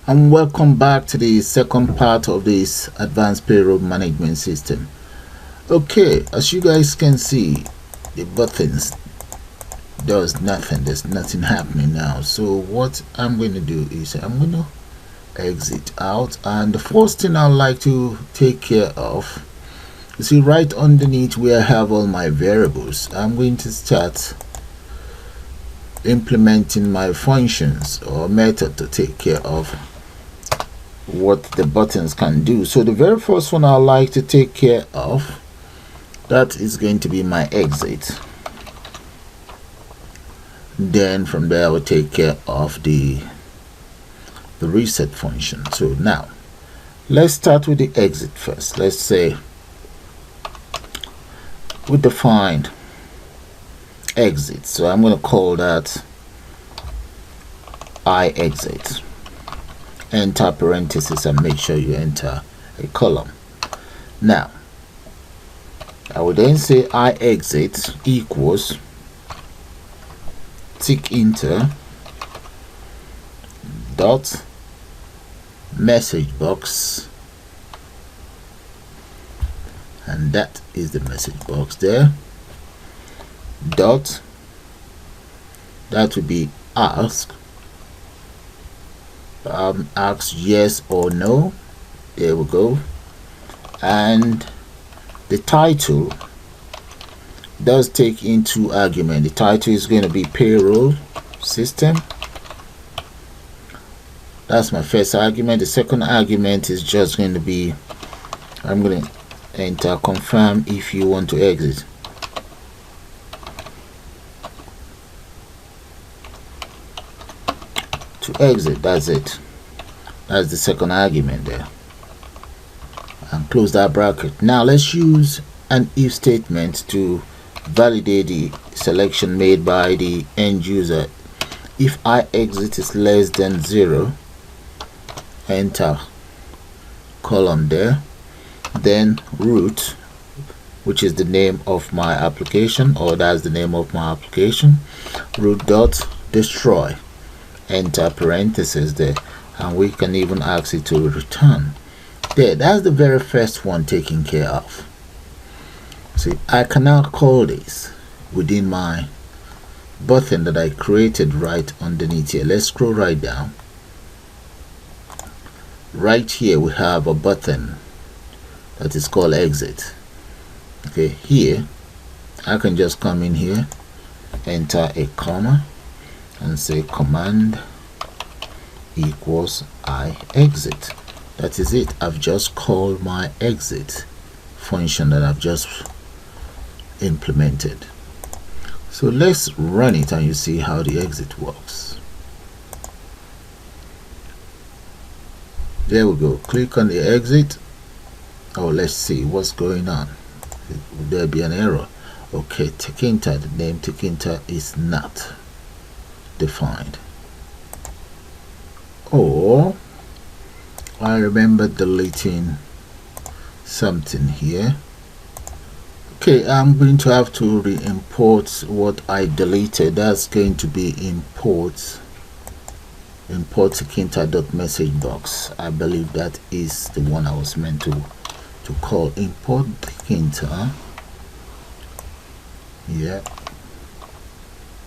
And welcome back to the second part of this advanced payroll management system. Okay, as you guys can see, the buttons does nothing. There's nothing happening now. So what I'm going to do is I'm going to exit out, and the first thing I'd like to take care of, you see right underneath where I have all my variables, I'm going to start implementing my functions or method to take care of what the buttons can do. So the very first one I like to take care of, that is going to be my exit. Then from there I will take care of the reset function. So now let's start with the exit first. Let's say we defined exit, so I'm going to call that I exit. Enter parentheses and make sure you enter a column. Now I will then say I exit equals tick enter dot message box, and that is the message box there, dot, that would be ask, ask yes or no. There we go. And the title does take into argument, the title is going to be payroll system. That's my first argument. The second argument is just going to be, I'm going to enter confirm if you want to exit. To exit, that's it. That's the second argument there, and close that bracket. Now let's use an if statement to validate the selection made by the end user. If I exit is less than 0, enter column there, then root, which is the name of my application, or that's the name of my application, root dot destroy, enter parentheses there, and we can even ask it to return. There, that's the very first one taken care of. See, I can now call this within my button that I created right underneath here. Let's scroll right down. Right here we have a button that is called exit. Okay, here I can just come in here, enter a comma, and say command equals I exit. That is it. I've just called my exit function that I've just implemented. So let's run it and you see how the exit works. There we go. Click on the exit. Oh, let's see what's going on. Would there be an error? Okay, tick enter, the name tick enter is not defined. Or I remember deleting something here. Okay, I'm going to have to re-import what I deleted. That's going to be import tick-enter.message box. I believe that is the one I was meant to call import tick-enter. Yeah,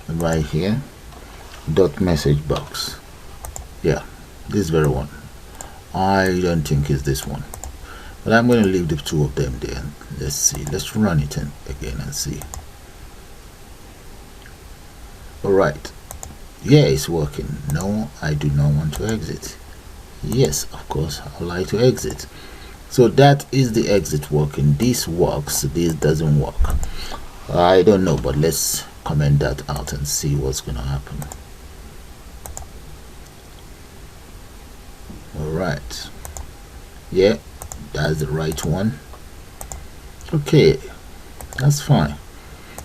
right here, dot message box. Yeah, this very one. I don't think it's this one, but I'm going to leave the two of them there. Let's see, let's run it again and see. Alright, yeah, it's working. No, I do not want to exit. Yes, of course I would like to exit. So that is the exit working. This works, this doesn't work. I don't know, but let's comment that out and see what's going to happen. Alright, yeah, that's the right one. Okay, that's fine.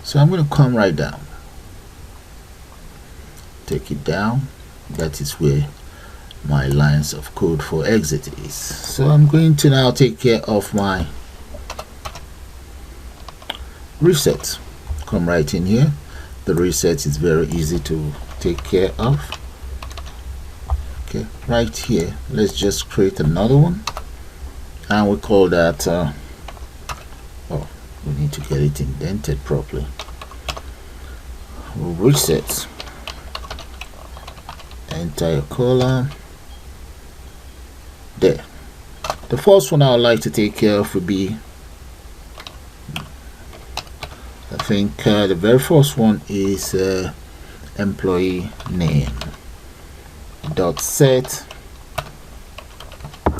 So I'm going to come right down, take it down. That is where my lines of code for exit is. So I'm going to now take care of my reset. Come right in here. The reset is very easy to take care of. Okay, right here, let's just create another one, and we call that oh, we need to get it indented properly. We'll reset, enter your column there. The first one I would like to take care of would be, I think the very first one is employee name dot set.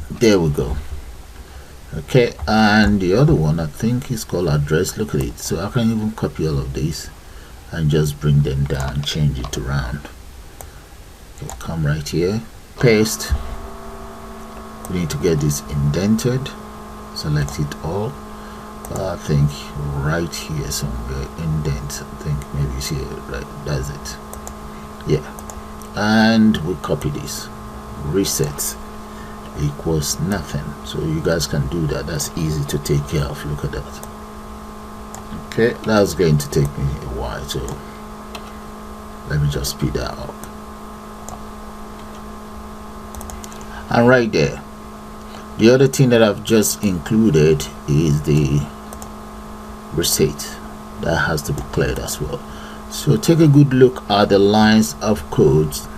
There we go. Okay, and the other one I think is called address. Look at it. So I can even copy all of these and just bring them down, change it around. Okay, come right here, paste. We need to get this indented. Select it all. I think right here somewhere, indent. I think maybe it's here, right? That's it. Yeah, and we copy this. Reset equals nothing. So you guys can do that. That's easy to take care of. Look at that. Okay, that's going to take me a while, so let me just speed that up. And right there, the other thing that I've just included is the receipt. That has to be cleared as well. So take a good look at the lines of codes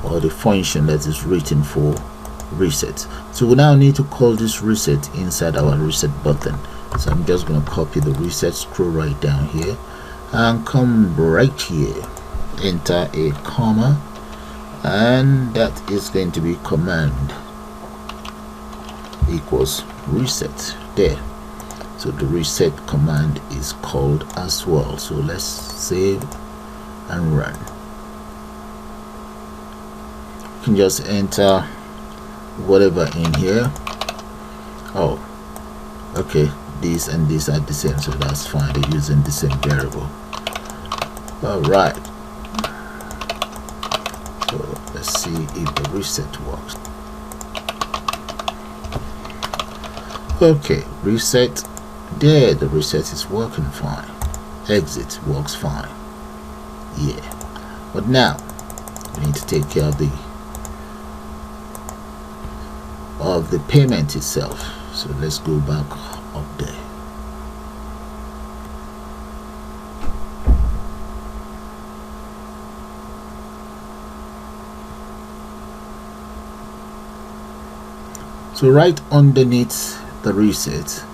or the function that is written for reset. So we now need to call this reset inside our reset button. So I'm just going to copy the reset, scroll right down here and come right here, enter a comma, and that is going to be command equals reset there. So the reset command is called as well. So let's save and run. You can just enter whatever in here. Oh, okay, these and these are the same, so that's fine. They're using the same variable. All right, so let's see if the reset works. Okay, reset there, the reset is working fine. Exit works fine. Yeah, but now we need to take care of the payment itself. So let's go back up there. So right underneath the reset,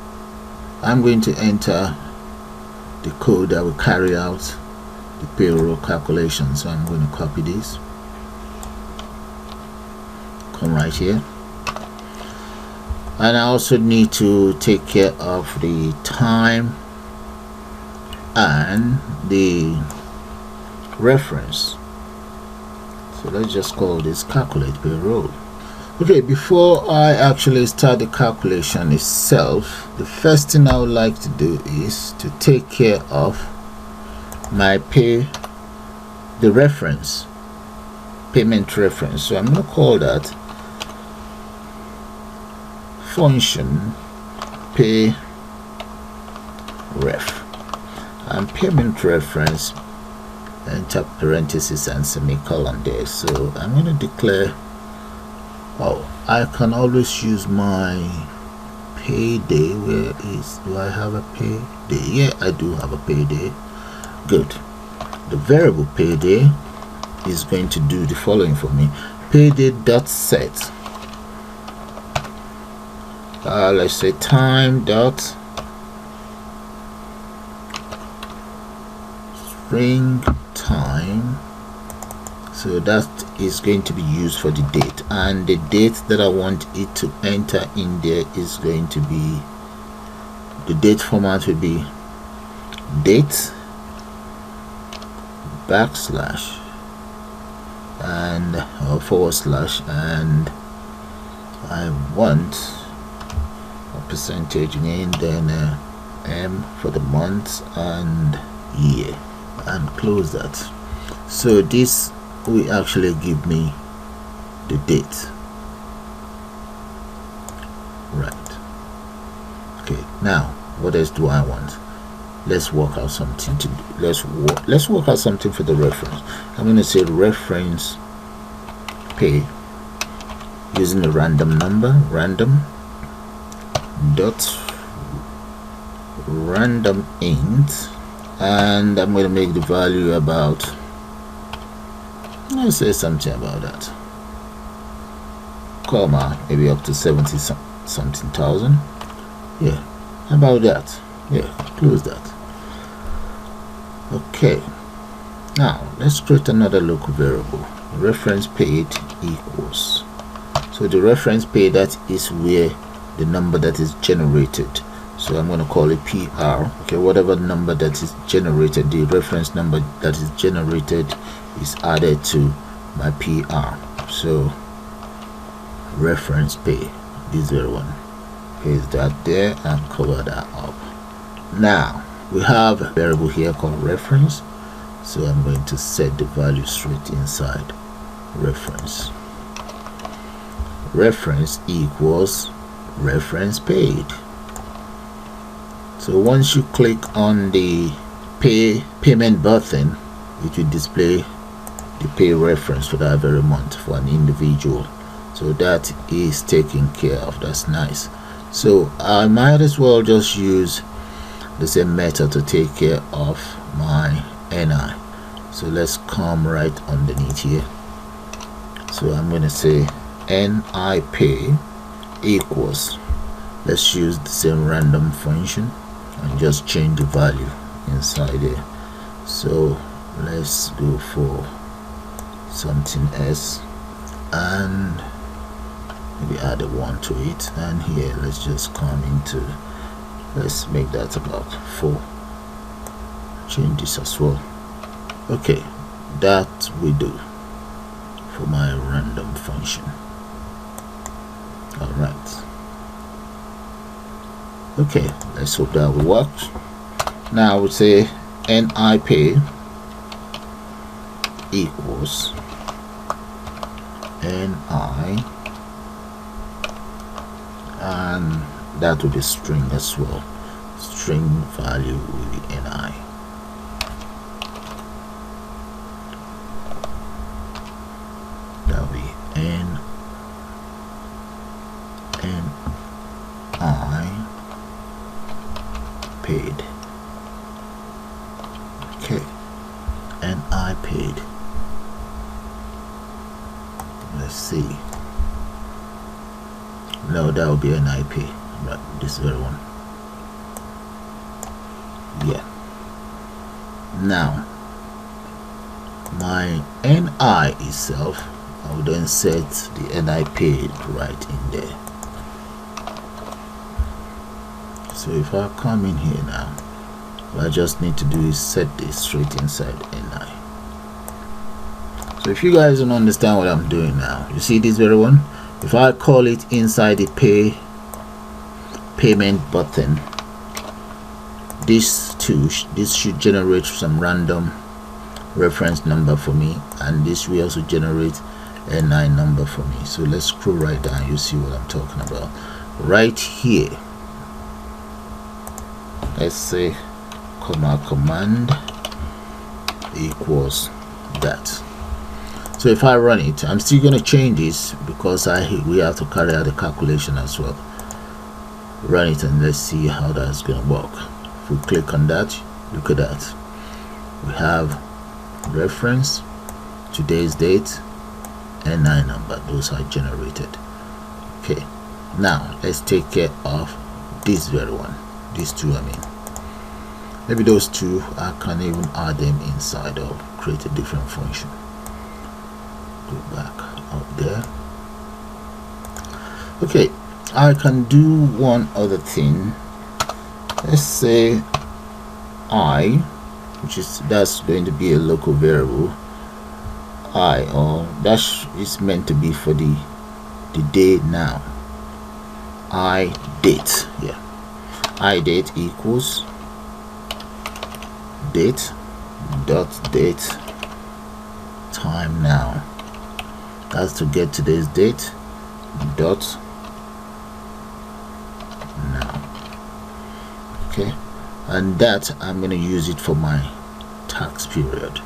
I'm going to enter the code that will carry out the payroll calculation. So I'm going to copy this, come right here, and I also need to take care of the time and the reference. So let's just call this calculate payroll. Okay, before I actually start the calculation itself, the first thing I would like to do is to take care of my the reference, payment reference. So I'm going to call that function pay ref, and payment reference, enter parentheses and semicolon there. So I'm going to declare, oh, I can always use my payday. Where is, do I have a payday? Yeah, I do have a payday. Good. The variable payday is going to do the following for me. Payday dot set, let's say time dot string time. So that is going to be used for the date, and the date that I want it to enter in there is going to be, the date format will be date backslash and forward slash, and I want a percentage again, then M for the month and year, and close that. So this will actually give me the date, right? Okay, now what else do I want? Let's work out something to do. Let's work out something for the reference. I'm going to say reference pay using a random number, random dot random int, and I'm going to make the value about, let's say something about that, comma, maybe up to 70 something thousand. Yeah, about that. Yeah, close that. Okay, now let's create another local variable, reference paid equals. So the reference paid, that is where the number that is generated, so I'm going to call it PR. Okay, whatever number that is generated, the reference number that is generated is added to my PR. So reference pay, this very one, paste that there and cover that up. Now we have a variable here called reference, so I'm going to set the value straight inside reference. Reference equals reference paid. So once you click on the payment button, it will display the pay reference for that very month for an individual. So that is taken care of. That's nice. So I might as well just use the same method to take care of my NI. So let's come right underneath here. So I'm going to say NI pay equals, let's use the same random function and just change the value inside there. So let's go for something else and maybe add a 1 to it, and here let's just come into, let's make that about 4. Change this as well. Okay, that we do for my random function. Alright, okay, let's hope that will work. Now I would say NI pay equals NI, and that will be string as well. String value will be NI. That will be NI paid. Okay, NI paid. Let's see. No, that will be NI pay. Right, this very one. Yeah. Now my NI itself, I will then set the NI paid right in there. So if I come in here now, what I just need to do is set this straight inside NI. So if you guys don't understand what I'm doing now, you see this very one, if I call it inside the payment button, this should generate some random reference number for me, and this will also generate a NI number for me. So let's scroll right down, you see what I'm talking about right here. Let's say command equals that. So if I run it, I'm still going to change this because we have to carry out the calculation as well. Run it and let's see how that's going to work. If we click on that, look at that, we have reference, today's date, and NI number. Those are generated. Okay, now let's take care of this very one, these two. I mean, maybe those two I can even add them inside or create a different function. Go back up there. Okay, I can do one other thing. Let's say that's going to be a local variable or that is meant to be for the day now. Date, yeah, date equals date dot date time now. That's to get today's date dot now. Okay, and that I'm going to use it for my tax period.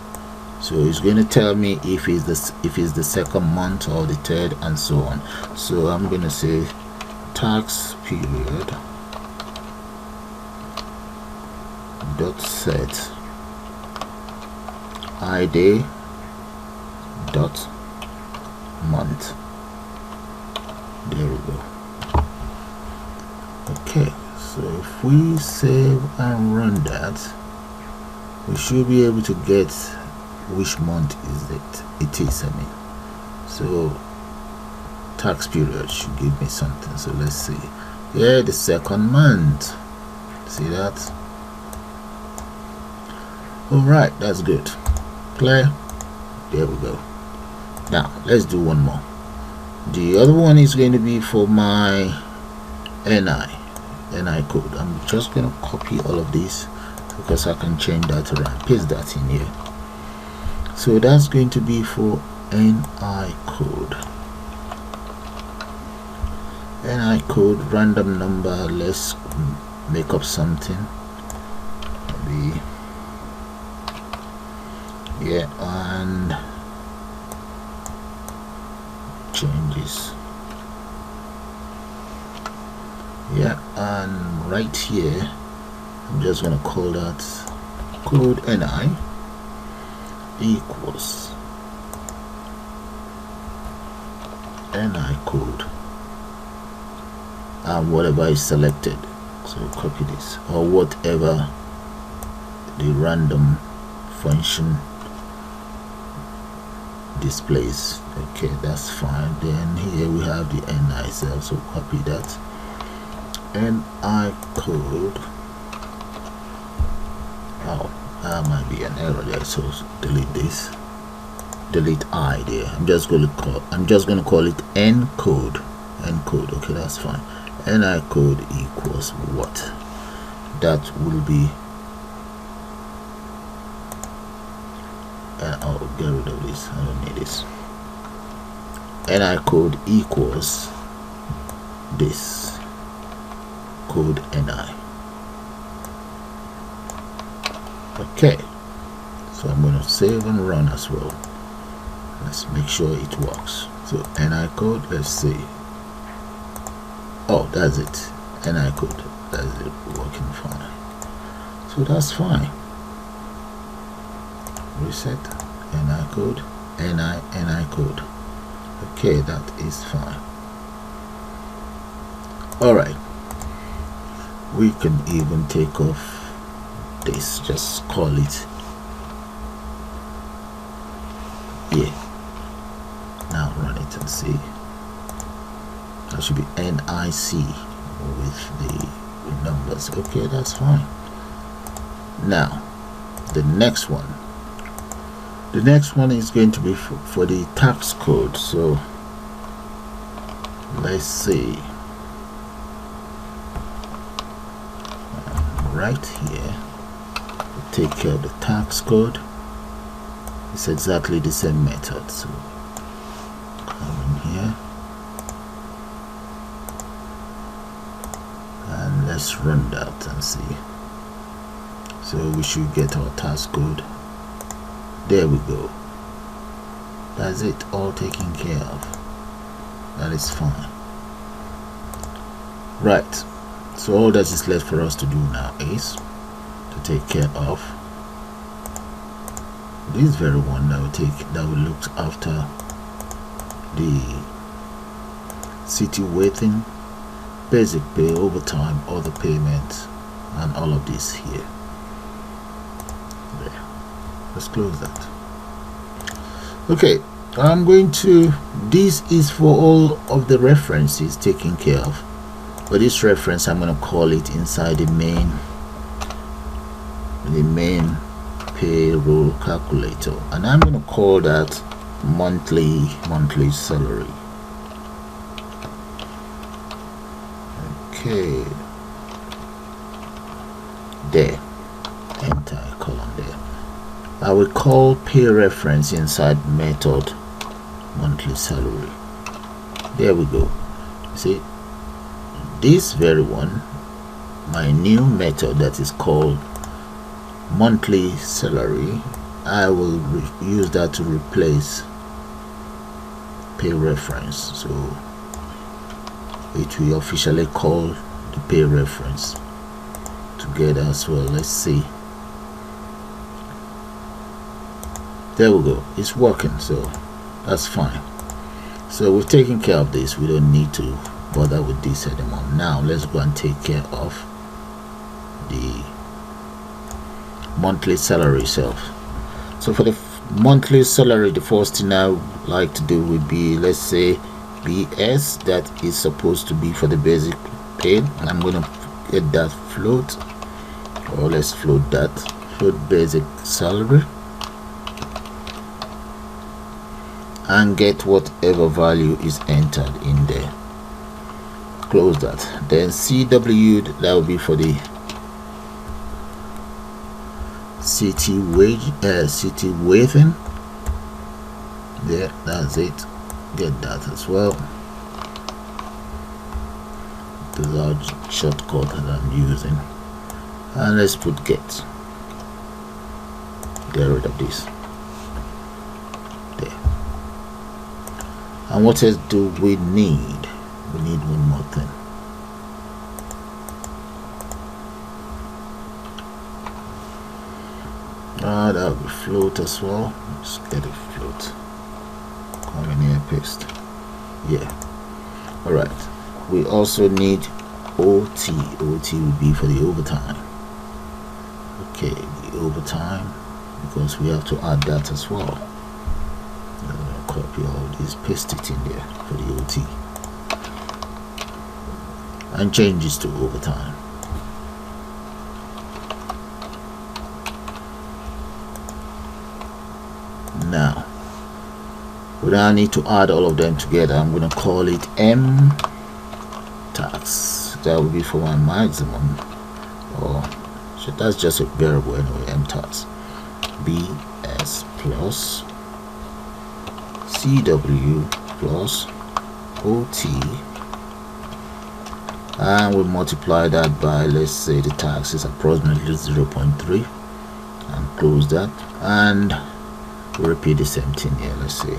So it's going to tell me if it's the second month or the third and so on. So I'm going to say tax period dot set id dot month. There we go. Okay, so if we save and run that, we should be able to get which month it is. I mean, so tax period should give me something. So let's see. Yeah, the second month. See that? All right, that's good. Clear? There we go. Now let's do one more. The other one is going to be for my NI code. I'm just going to copy all of this because I can change that around, paste that in here. So that's going to be for NI code. NI code, random number. Let's make up something. Maybe, yeah, and changes. Yeah, and right here I'm just gonna call that code NI equals NI code and whatever is selected. So copy this, or whatever the random function displays. Okay, that's fine. Then here we have the NI cell, so copy that. NI code. Oh, that might be an error there, so delete this. Delete I there. I'm just going to call it N code. N code. Okay, that's fine. NI code equals what? That will be. I'll get rid of this. I don't need this. NI code equals this code NI. Okay, so I'm going to save and run as well. Let's make sure it works. So NI code, let's see. Oh, that's it. NI code, that's it, working fine. So that's fine. Reset NI code, NI code. Okay, that is fine. All right, we can even take off this, just call it yeah. Now run it and see. That should be NIC with the numbers. Okay, that's fine. Now the next one is going to be for the tax code. So let's see. Right here, take care of the tax code. It's exactly the same method. So come in here and let's run that and see. So we should get our tax code. There we go. That's it, all taken care of. That is fine. Right, so all that is left for us to do now is to take care of this very one that will look after the city waiting, basic pay, overtime, other payments, and all of this here. There. Let's close that. Okay, I'm going to, this is for all of the references taken care of. But this reference, I'm going to call it inside the main payroll calculator, and I'm going to call that monthly salary. Okay, there, enter a column there. I will call pay reference inside method monthly salary. There we go. See, this very one, my new method that is called monthly salary, I will use that to replace pay reference, so it will officially call the pay reference together as well. Let's see. There we go, it's working, so that's fine. So we've taken care of this. We don't need to bother with this anymore. Now let's go and take care of the monthly salary itself. So for the monthly salary, the first thing I would like to do would be, let's say BS, that is supposed to be for the basic pay, and I'm going to get that float, or let's float that, float basic salary, and get whatever value is entered in there. Close that. Then CW, that will be for the city wage, city waiting. There, that's it. Get that as well. The large shortcut that I'm using, and let's put get. Get rid of this. There. And what else do we need? We need one more thing. That will be float as well. Let's get a float. Come in here, paste. Yeah. Alright. We also need OT. OT will be for the overtime. Okay, the overtime, because we have to add that as well. I'm gonna copy all these, paste it in there for the OT. And change this to overtime. Now, we now need to add all of them together. I'm going to call it M tax. That will be for my maximum, or so that's just a variable anyway. M tax BS plus CW plus OT, and we multiply that by, let's say the tax is approximately 0.3, and close that, and repeat the same thing here. Let's say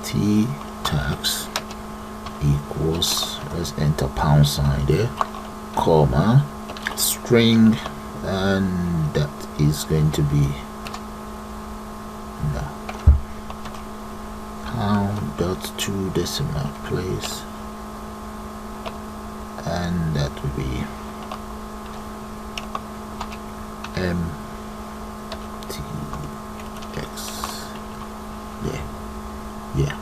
T tax equals, let's enter pound sign there, comma, string, and that is going to be no, pound dot 2 decimal place, and that will be MTX. Yeah,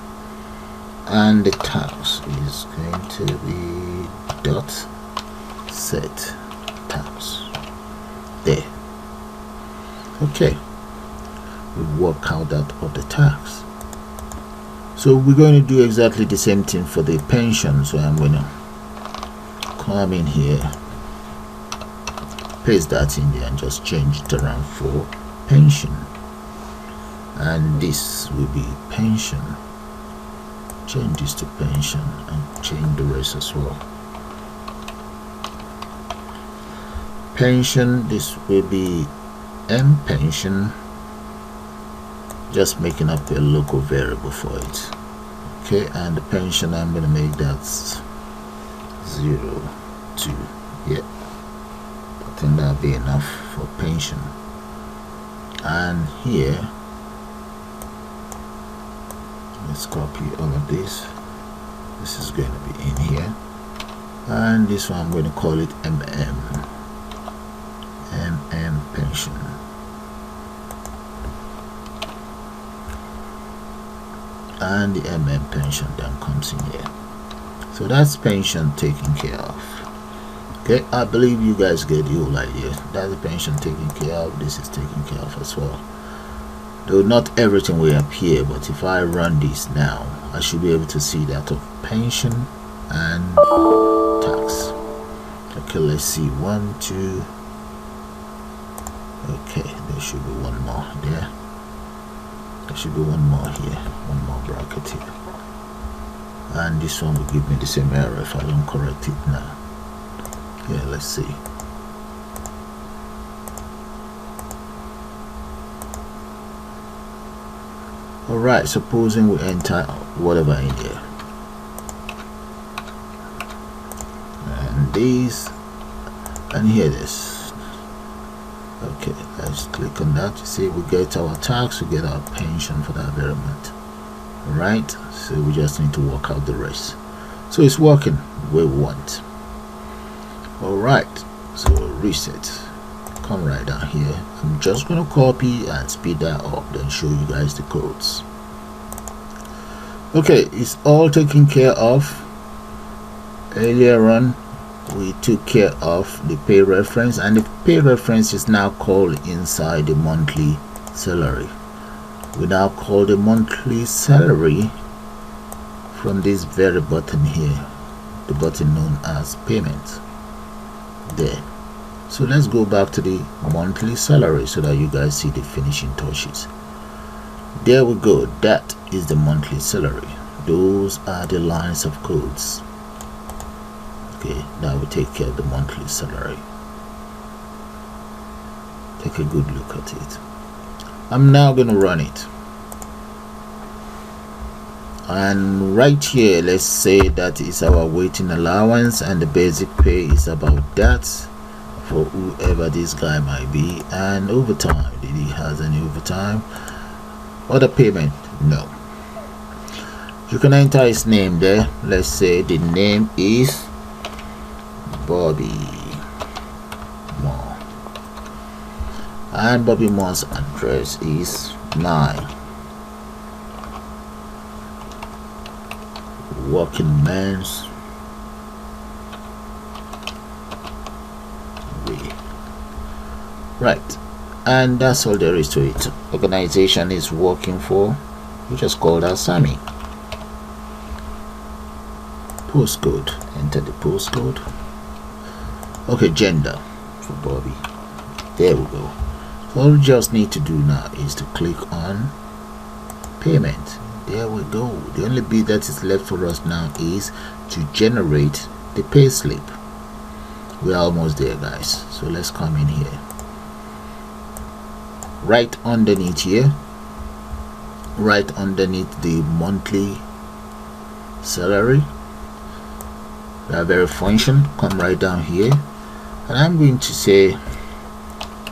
and the tax is going to be dot set tax. There. Okay, we work out that of the tax. So we're going to do exactly the same thing for the pension. So I'm going to come in here, paste that in there, and just change it around for pension. And this will be pension. Change this to pension and change the rest as well. Pension, this will be M pension, just making up a local variable for it. Okay, and the pension, I'm going to make that 0, 2. Yeah, I think that'll be enough for pension. And here, let's copy all of this. This is going to be in here, and this one I'm going to call it MM pension. And the MM pension then comes in here. So that's pension taken care of. Okay, I believe you guys get the whole idea. That's the pension taken care of. This is taken care of as well. Though not everything will appear, but if I run this now, I should be able to see that of pension and tax. Okay, let's see, 1, 2. Okay, there should be one more there. There should be one more here, one more bracket here. And this one will give me the same error if I don't correct it now. Yeah, let's see. Alright, supposing we enter whatever in here, and these, and here this. Okay, let's click on that. You see, we get our tax, we get our pension for that very month. Alright, so we just need to work out the rest. So it's working where we want. Alright, so reset. Come right down here. I'm just going to copy and speed that up, then show you guys the codes. Okay, it's all taken care of. Earlier on we took care of the pay reference, and the pay reference is now called inside the monthly salary. We now call the monthly salary from this very button here, the button known as payment. There. So let's go back to the monthly salary so that you guys see the finishing touches. There we go. That is the monthly salary. Those are the lines of codes. Okay, now we take care of the monthly salary. Take a good look at it. I'm now going to run it. And right here, let's say that is our waiting allowance, and the basic pay is about that for whoever this guy might be. And overtime, did he has any overtime? Other payment, no. You can enter his name there. Let's say the name is Bobby Moore, and Bobby Moore's address is 9 Working Men's Way. Right, and that's all there is to it. Organization is working for, we just call that Sammy. Postcode, enter the postcode. Okay, gender for Bobby. There we go. So all we just need to do now is to click on payment. There we go. The only bit that is left for us now is to generate the pay slip. We're almost there, guys. So let's come in here. Right underneath here, right underneath the monthly salary, that very function, come right down here, and I'm going to say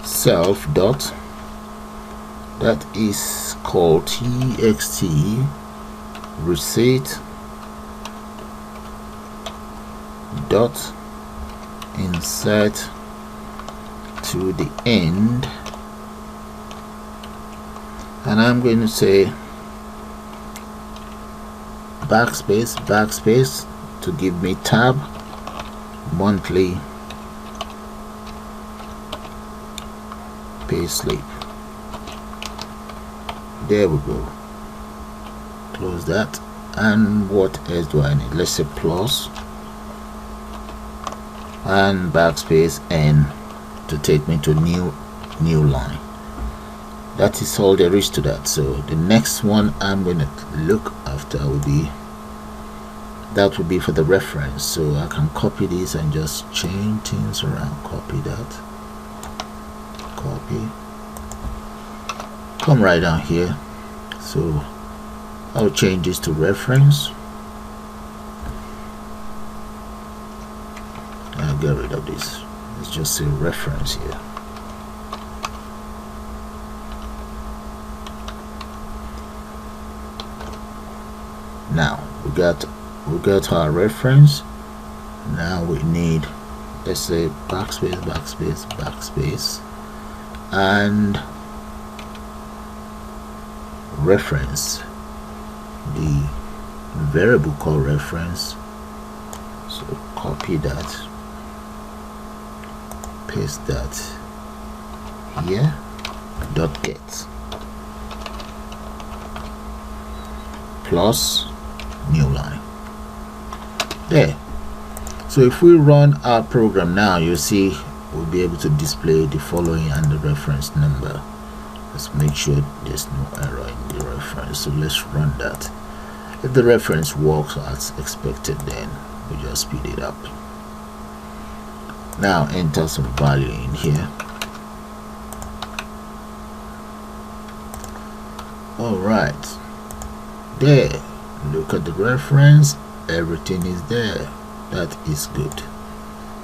self dot, that is called txt receipt dot insert to the end, and I'm going to say backspace to give me tab monthly pay slip. There we go. Close that. And what else do I need? Let's say plus and backspace N to take me to new line. That is all there is to that. So the next one I'm going to look after will be, that will be for the reference. So I can copy this and just change things around. Copy that, copy, come right down here. So I'll change this to reference. I'll get rid of this. Let's just say reference here. Now we got our reference. Now we need, let's say backspace and reference, the variable called reference. So copy that, paste that here, dot get plus new line. There. So if we run our program now, you see we'll be able to display the following and the reference number. Let's make sure there's no error in the reference. So let's run that. If the reference works as expected, then we just speed it up. Now enter some value in here. Alright, There, look at the reference, everything is there. That is good.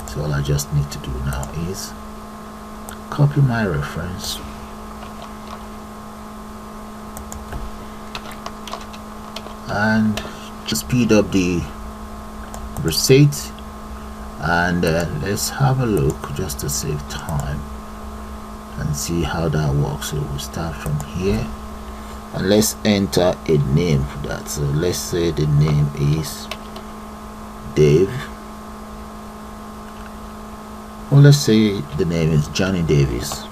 So all I just need to do now is copy my reference and just speed up the receipt, and let's have a look just to save time and see how that works. So we'll start from here and let's enter a name for that. So let's say the name is Dave, or let's say the name is Johnny Davis.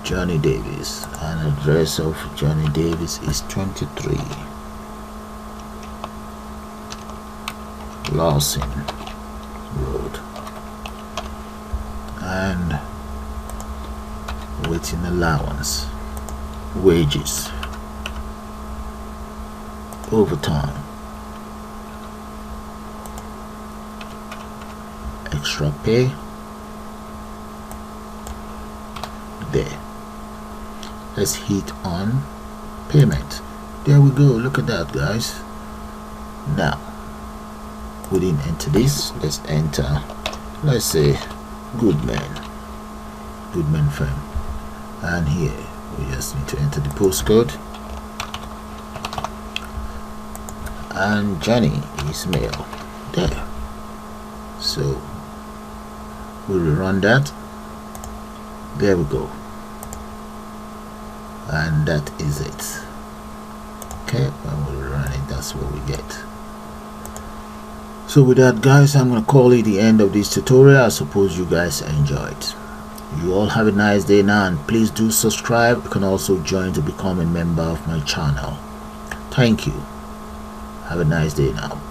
Johnny Davis, and address of Johnny Davis is 23 Lawson Road, and waiting allowance, wages, overtime, extra pay. There, let's hit on payment. There we go. Look at that, guys. Now we didn't enter this. Let's enter, let's say Goodman firm, and here we just need to enter the postcode, and Johnny is male. There. So we'll run that. There we go, and that is it. Okay, when we run it, that's what we get. So with that, guys, I'm gonna call it the end of this tutorial. I suppose you guys enjoyed. You all have a nice day now, and please do subscribe. You can also join to become a member of my channel. Thank you. Have a nice day now.